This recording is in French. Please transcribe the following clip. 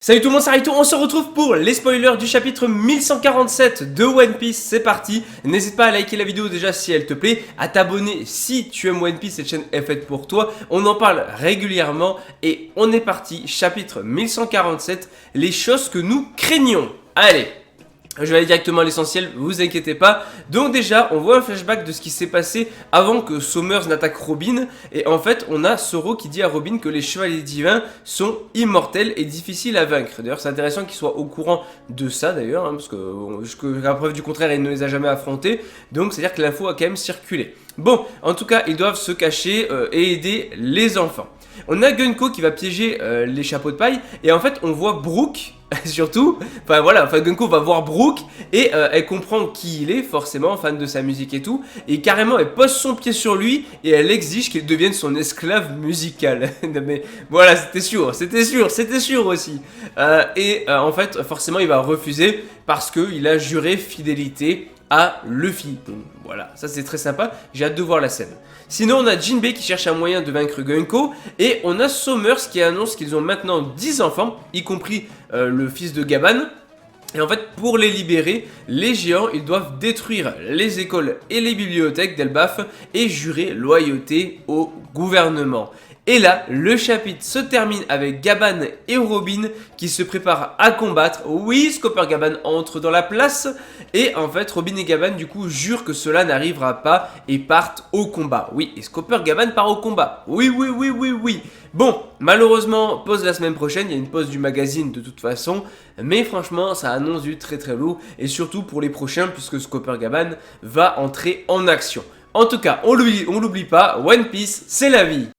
Salut tout le monde, c'est Raito, on se retrouve pour les spoilers du chapitre 1147 de One Piece, c'est parti. N'hésite pas à liker la vidéo déjà si elle te plaît, à t'abonner si tu aimes One Piece, cette chaîne est faite pour toi. On en parle régulièrement et on est parti, chapitre 1147, les choses que nous craignons. Allez, je vais aller directement à l'essentiel, vous inquiétez pas. Donc déjà, on voit un flashback de ce qui s'est passé avant que Sommers n'attaque Robin. Et en fait, on a Zoro qui dit à Robin que les chevaliers divins sont immortels et difficiles à vaincre. D'ailleurs, c'est intéressant qu'il soit au courant de ça d'ailleurs, parce que jusqu'à preuve du contraire, il ne les a jamais affrontés. Donc, c'est-à-dire que l'info a quand même circulé. Bon, en tout cas, ils doivent se cacher et aider les enfants. On a Gunko qui va piéger les chapeaux de paille. Et en fait, on voit Brook... surtout, Gunko va voir Brook et elle comprend qui il est, forcément, fan de sa musique et tout, et carrément elle pose son pied sur lui et elle exige qu'il devienne son esclave musical. Mais voilà, c'était sûr aussi. En fait, forcément, il va refuser parce qu'il a juré fidélité à Luffy. Donc voilà, ça c'est très sympa, j'ai hâte de voir la scène. Sinon on a Jinbei qui cherche un moyen de vaincre Gunko, et on a Sommers qui annonce qu'ils ont maintenant 10 enfants, y compris le fils de Gaban. Et en fait, pour les libérer, les géants, ils doivent détruire les écoles et les bibliothèques d'Elbaf et jurer loyauté au gouvernement. Et là, le chapitre se termine avec Gaban et Robin qui se préparent à combattre. Oui, Scopper Gaban entre dans la place. Et en fait, Robin et Gaban, du coup, jurent que cela n'arrivera pas et partent au combat. Oui, et Scopper Gaban part au combat. Oui. Bon, malheureusement, pause la semaine prochaine. Il y a une pause du magazine de toute façon. Mais franchement, ça annonce du très lourd. Et surtout pour les prochains, puisque Scopper Gaban va entrer en action. En tout cas, on l'oublie pas, One Piece, c'est la vie.